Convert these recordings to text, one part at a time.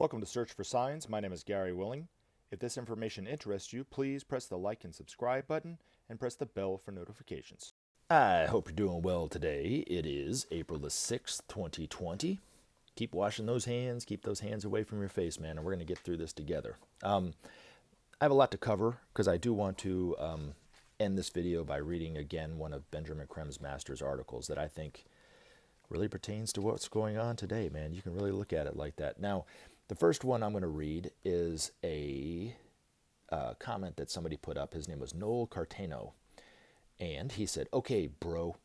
Welcome to Search for Signs. My name is Gary Willing. If this information interests you, please press the like and subscribe button and press the bell for notifications. I hope you're doing well today. It is April the 6th, 2020. Keep washing those hands. Keep those hands away from your face, man, and we're going to get through this together. I have a lot to cover because I do want to end this video by reading again one of Benjamin Creme's master's articles that I think really pertains to what's going on today, man. You can really look at it like that. Now, the first one I'm going to read is a comment that somebody put up. His name was Noel Cartano. And he said, "Okay, bro.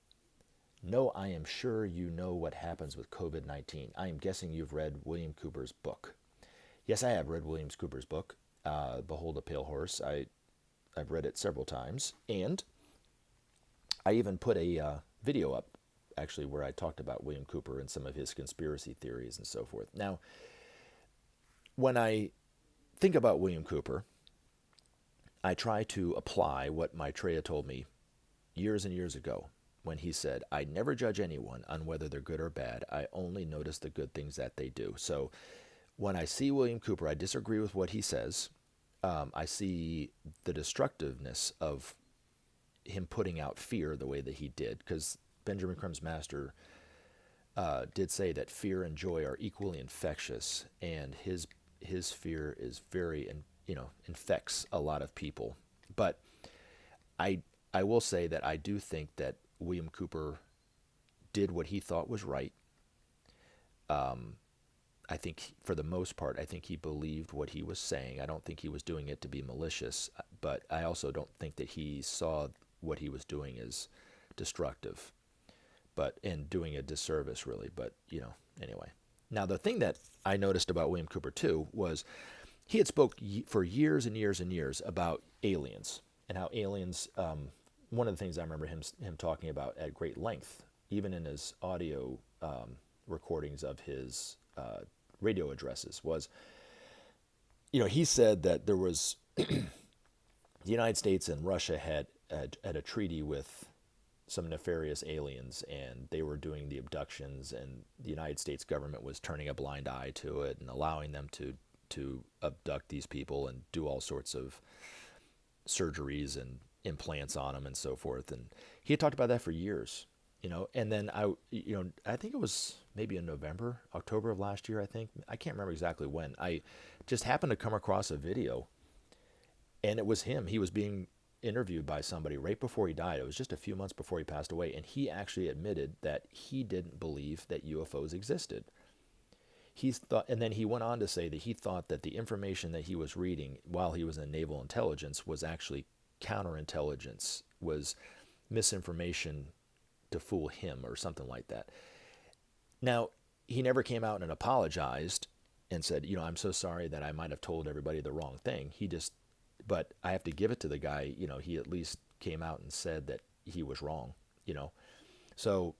No, I am sure you know what happens with COVID-19. I am guessing you've read William Cooper's book." Yes, I have read William Cooper's book, Behold a Pale Horse. I've read it several times. And I even put a video up, actually, where I talked about William Cooper and some of his conspiracy theories and so forth. Now, when I think about William Cooper, I try to apply what Maitreya told me years and years ago when he said, "I never judge anyone on whether they're good or bad. I only notice the good things that they do." So when I see William Cooper, I disagree with what he says. I see the destructiveness of him putting out fear the way that he did, because Benjamin Creme's master did say that fear and joy are equally infectious, and his fear is very, infects a lot of people. But I will say that I do think that William Cooper did what he thought was right. I think for the most part, I think he believed what he was saying. I don't think he was doing it to be malicious, but I also don't think that he saw what he was doing as destructive, and doing a disservice, really. But, anyway. Now, the thing that I noticed about William Cooper, too, was he had spoke for years and years and years about aliens, and how aliens, one of the things I remember him talking about at great length, even in his audio recordings of his radio addresses, was, he said that there was, the United States and Russia had a treaty with some nefarious aliens, and they were doing the abductions, and the United States government was turning a blind eye to it and allowing them to abduct these people and do all sorts of surgeries and implants on them and so forth. And he had talked about that for years, and then I think it was maybe in October of last year, I can't remember exactly when. I just happened to come across a video, and it was him. He was being interviewed by somebody right before he died. It was just a few months before he passed away, and he actually admitted that he didn't believe that UFOs existed. And then he went on to say that he thought that the information that he was reading while he was in naval intelligence was actually counterintelligence, was misinformation to fool him or something like that. Now, he never came out and apologized and said, "I'm so sorry that I might have told everybody the wrong thing." But I have to give it to the guy, he at least came out and said that he was wrong, So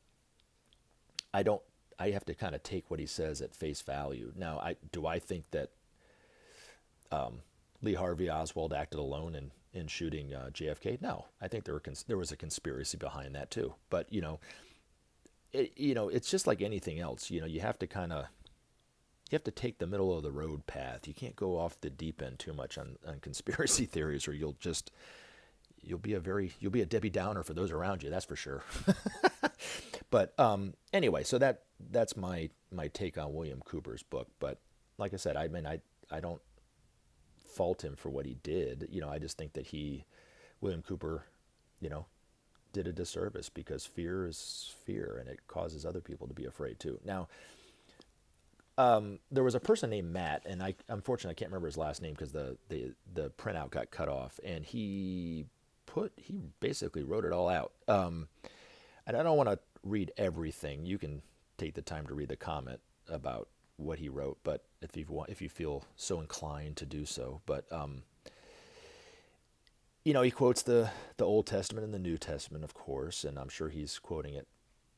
I have to kind of take what he says at face value. Now, do I think that Lee Harvey Oswald acted alone in shooting JFK? No, I think there was a conspiracy behind that too. But it's just like anything else. You have to take the middle of the road path. You can't go off the deep end too much on conspiracy theories, or you'll be a Debbie Downer for those around you. That's for sure. But anyway, so that's my take on William Cooper's book. But like I said, I don't fault him for what he did. I just think that William Cooper, did a disservice, because fear is fear, and it causes other people to be afraid too. Now, there was a person named Matt, and unfortunately I can't remember his last name because the printout got cut off, and he basically wrote it all out. And I don't want to read everything. You can take the time to read the comment about what he wrote, but if you feel so inclined to do so. But he quotes the Old Testament and the New Testament, of course, and I'm sure he's quoting it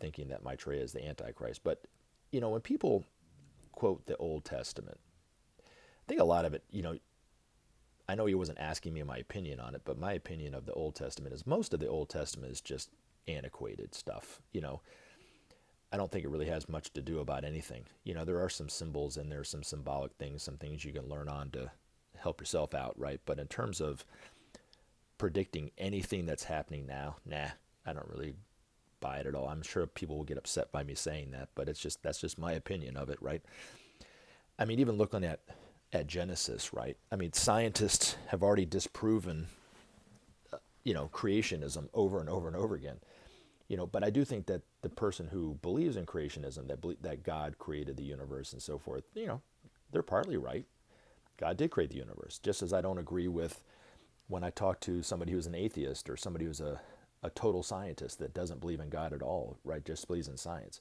thinking that Maitreya is the Antichrist. But when people quote the Old Testament, I think a lot of it, I know he wasn't asking me my opinion on it, but my opinion of the Old Testament is most of the Old Testament is just antiquated stuff. I don't think it really has much to do about anything. There are some symbols and there's some symbolic things, some things you can learn on to help yourself out, right? But in terms of predicting anything that's happening now, nah, I don't really buy it at all. I'm sure people will get upset by me saying that, but that's just my opinion of it, right? I mean, even looking at Genesis, right? I mean, scientists have already disproven, creationism over and over and over again. But I do think that the person who believes in creationism, that God created the universe and so forth, they're partly right. God did create the universe. Just as I don't agree with when I talk to somebody who's an atheist or somebody who's a total scientist that doesn't believe in God at all, right? Just believes in science.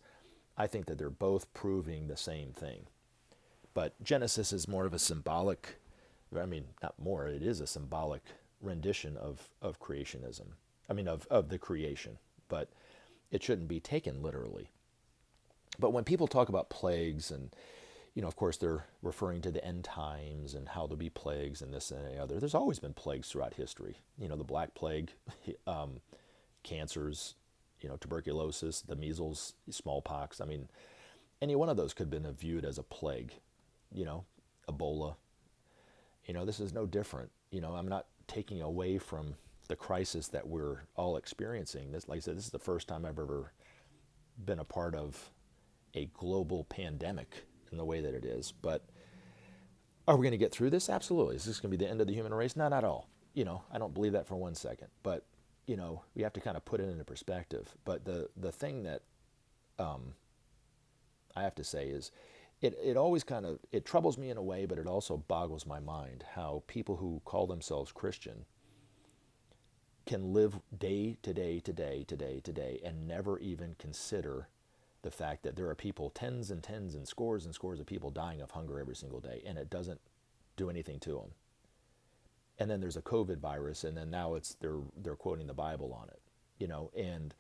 I think that they're both proving the same thing. But Genesis is more of a symbolic, I mean, not more, it is a symbolic rendition of creationism. I mean, of the creation. But it shouldn't be taken literally. But when people talk about plagues and, of course, they're referring to the end times and how there'll be plagues and this and the other. There's always been plagues throughout history. The Black Plague, cancers, tuberculosis, the measles, smallpox. I mean, any one of those could have been viewed as a plague. Ebola. This is no different. I'm not taking away from the crisis that we're all experiencing. This, like I said, this is the first time I've ever been a part of a global pandemic in the way that it is. But are we going to get through this? Absolutely. Is this going to be the end of the human race? Not at all. I don't believe that for 1 second. But, we have to kind of put it into perspective. But the thing that I have to say is it always it troubles me in a way, but it also boggles my mind how people who call themselves Christian can live day to day to day to day to day and never even consider the fact that there are people, tens and tens and scores of people dying of hunger every single day, and it doesn't do anything to them. And then there's a COVID virus, and then now they're quoting the Bible on it, and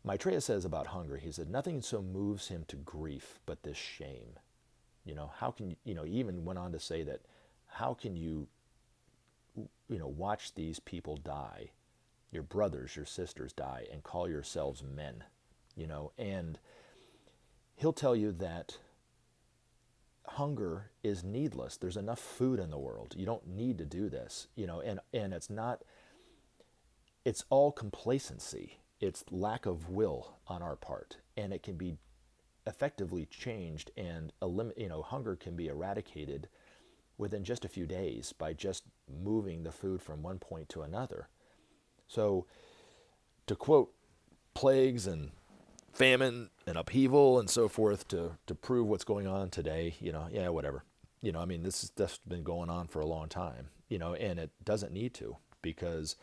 Maitreya says about hunger, he said, nothing so moves him to grief but this shame. How can he even went on to say that, how can you watch these people die, your brothers, your sisters die, and call yourselves men, and he'll tell you that hunger is needless. There's enough food in the world. You don't need to do this, and it's all complacency. It's lack of will on our part, and it can be effectively changed, and hunger can be eradicated within just a few days by just moving the food from one point to another. So to quote plagues and famine and upheaval and so forth to prove what's going on today, yeah, whatever. I mean, that's been going on for a long time, and it doesn't need to, because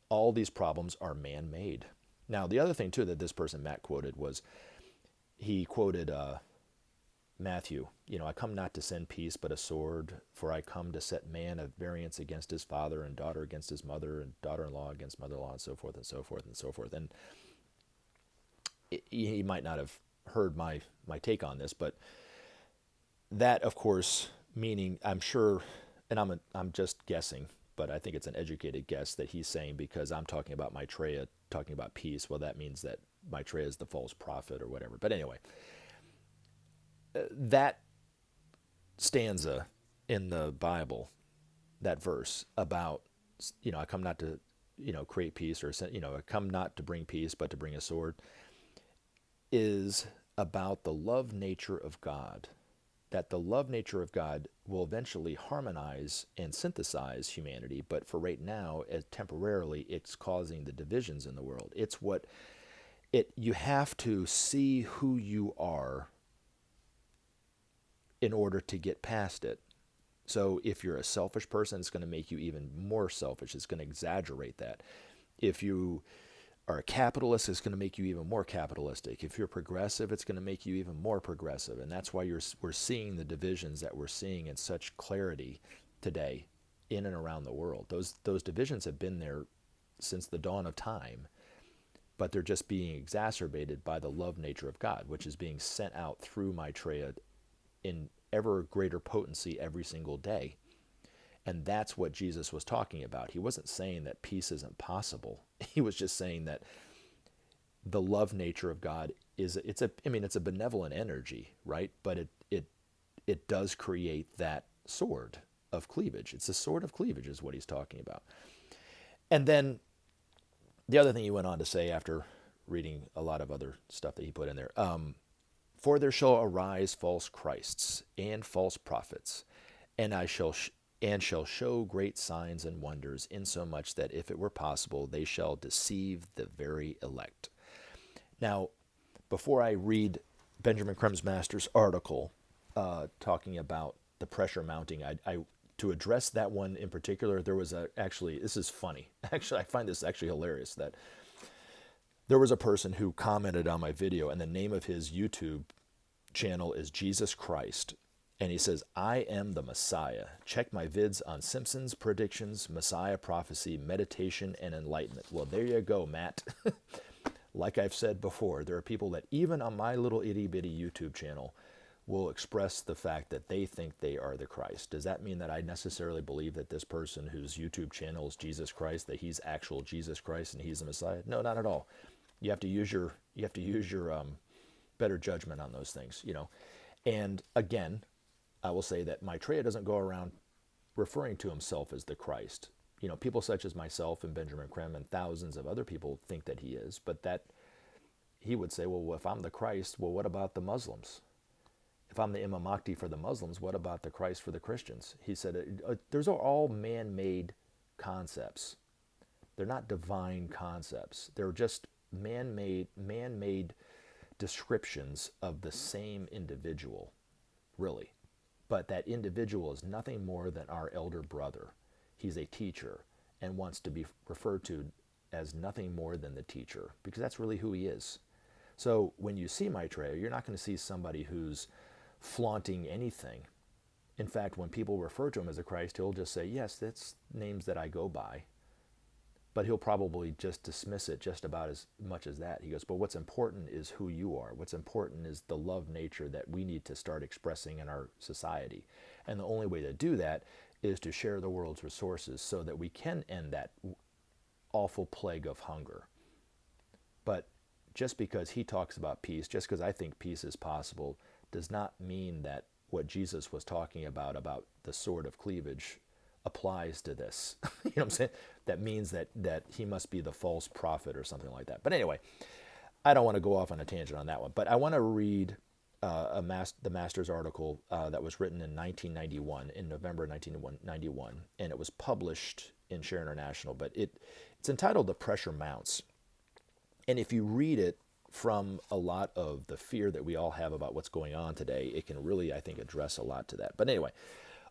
all these problems are man-made. Now, the other thing, too, that this person, Matt, quoted was, he quoted Matthew, I come not to send peace, but a sword, for I come to set man at variance against his father, and daughter against his mother, and daughter-in-law against mother-in-law, and so forth, and so forth, and so forth. And he might not have heard my take on this, but that, of course, meaning, I'm sure, and I'm just guessing, but I think it's an educated guess that he's saying, because I'm talking about Maitreya, talking about peace, well, that means that Maitreya is the false prophet or whatever. But anyway, that stanza in the Bible, that verse about, I come not to, create peace, or, I come not to bring peace, but to bring a sword, is about the love nature of God. That the love nature of God will eventually harmonize and synthesize humanity, but for right now, temporarily, it's causing the divisions in the world. You have to see who you are in order to get past it. So if you're a selfish person, it's going to make you even more selfish. It's going to exaggerate that. If you are a capitalist, it's going to make you even more capitalistic. If you're progressive, it's going to make you even more progressive. And that's why we're seeing the divisions that we're seeing in such clarity today in and around the world. Those divisions have been there since the dawn of time, but they're just being exacerbated by the love nature of God, which is being sent out through Maitreya in ever greater potency every single day. And that's what Jesus was talking about. He wasn't saying that peace isn't possible. He was just saying that the love nature of God it's a benevolent energy, right? But it does create that sword of cleavage. It's a sword of cleavage is what he's talking about. And then the other thing he went on to say after reading a lot of other stuff that he put in there, for there shall arise false Christs and false prophets, and shall show great signs and wonders, insomuch that if it were possible, they shall deceive the very elect. Now, before I read Benjamin Creme's Master's article talking about the pressure mounting, I to address that one in particular, there was actually, this is funny. Actually, I find this actually hilarious that there was a person who commented on my video, and the name of his YouTube channel is Jesus Christ. And he says, I am the Messiah. Check my vids on Simpsons predictions, Messiah prophecy, meditation, and enlightenment. Well, there you go, Matt. Like I've said before, there are people that even on my little itty bitty YouTube channel will express the fact that they think they are the Christ. Does that mean that I necessarily believe that this person whose YouTube channel is Jesus Christ, that he's actual Jesus Christ and he's the Messiah? No, not at all. You have to use your better judgment on those things, you know. And again, I will say that Maitreya doesn't go around referring to himself as the Christ. You know, people such as myself and Benjamin Creme and thousands of other people think that he is, but that he would say, well, if I'm the Christ, well, what about the Muslims? If I'm the Imam Mahdi for the Muslims, what about the Christ for the Christians? He said, those are all man-made concepts. They're not divine concepts. They're just man-made descriptions of the same individual, really. But that individual is nothing more than our elder brother. He's a teacher and wants to be referred to as nothing more than the teacher, because that's really who he is. So when you see Maitreya, you're not going to see somebody who's flaunting anything. In fact, when people refer to him as a Christ, he'll just say, yes, that's names that I go by. But he'll probably just dismiss it just about as much as that. He goes, but what's important is who you are. What's important is the love nature that we need to start expressing in our society. And the only way to do that is to share the world's resources so that we can end that awful plague of hunger. But just because he talks about peace, just because I think peace is possible, does not mean that what Jesus was talking about the sword of cleavage, applies to this. You know what I'm saying? That means that he must be the false prophet or something like that. But anyway, I don't want to go off on a tangent on that one. But I want to read the Master's article that was written in 1991, in November 1991, and it was published in Share International. But it's entitled "The Pressure Mounts," and if you read it from a lot of the fear that we all have about what's going on today, it can really, I think, address a lot to that. But anyway,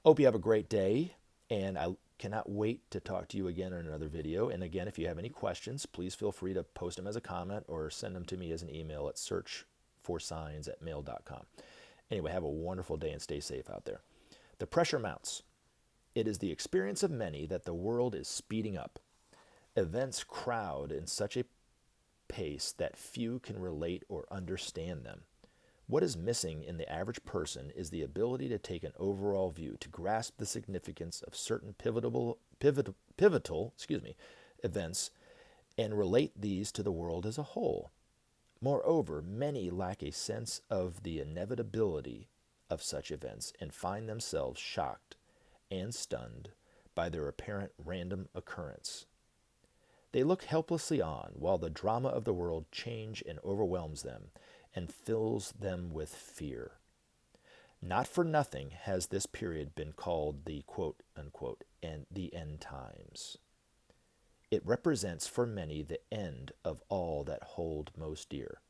hope you have a great day. And I cannot wait to talk to you again in another video. And again, if you have any questions, please feel free to post them as a comment or send them to me as an email at searchforsigns@mail.com. Anyway, have a wonderful day and stay safe out there. The pressure mounts. It is the experience of many that the world is speeding up. Events crowd in such a pace that few can relate or understand them. What is missing in the average person is the ability to take an overall view, to grasp the significance of certain pivotal events and relate these to the world as a whole. Moreover, many lack a sense of the inevitability of such events and find themselves shocked and stunned by their apparent random occurrence. They look helplessly on while the drama of the world changes and overwhelms them and fills them with fear. Not for nothing has this period been called the quote unquote and the end times. It represents for many the end of all that hold most dear.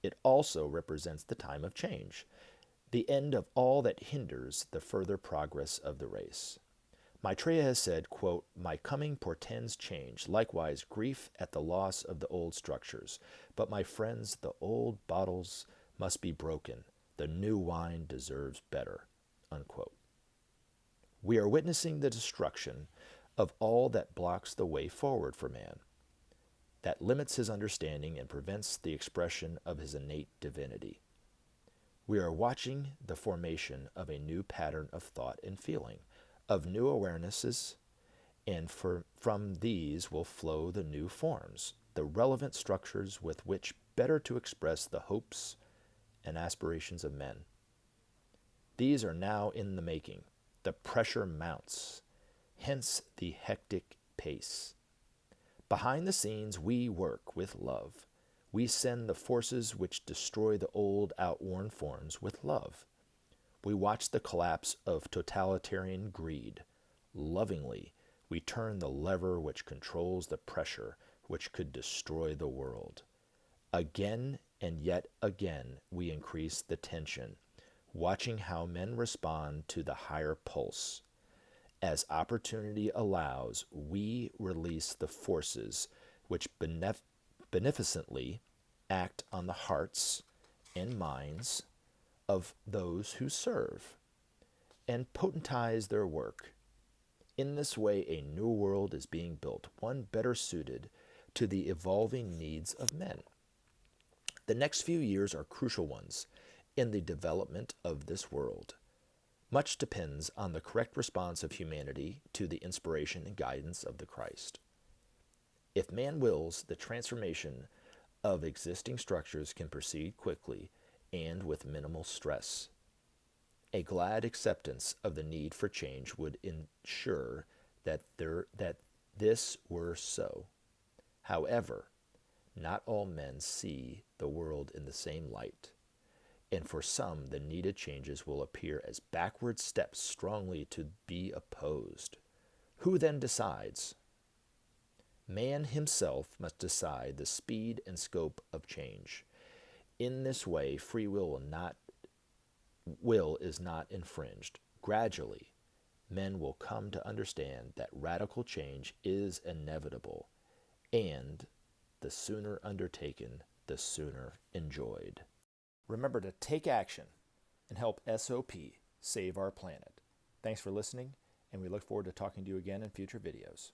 It also represents the time of change, the end of all that hinders the further progress of the race. Maitreya has said, quote, my coming portends change, likewise grief at the loss of the old structures. But my friends, the old bottles must be broken. The new wine deserves better, unquote. We are witnessing the destruction of all that blocks the way forward for man, that limits his understanding and prevents the expression of his innate divinity. We are watching the formation of a new pattern of thought and feeling, of new awarenesses, and from these will flow the new forms, the relevant structures with which better to express the hopes and aspirations of men. These are now in the making. The pressure mounts, hence the hectic pace. Behind the scenes, we work with love. We send the forces which destroy the old, outworn forms with love. We watch the collapse of totalitarian greed. Lovingly, we turn the lever which controls the pressure which could destroy the world. Again and yet again, we increase the tension, watching how men respond to the higher pulse. As opportunity allows, we release the forces which beneficently act on the hearts and minds of those who serve, and potentize their work. In this way, a new world is being built, one better suited to the evolving needs of men. The next few years are crucial ones in the development of this world. Much depends on the correct response of humanity to the inspiration and guidance of the Christ. If man wills, the transformation of existing structures can proceed quickly and with minimal stress. A glad acceptance of the need for change would ensure that this were so. However, not all men see the world in the same light, and for some the needed changes will appear as backward steps strongly to be opposed. Who then decides? Man himself must decide the speed and scope of change. In this way, free will is not infringed. Gradually, men will come to understand that radical change is inevitable, and the sooner undertaken, the sooner enjoyed. Remember to take action and help SOP save our planet. Thanks for listening, and we look forward to talking to you again in future videos.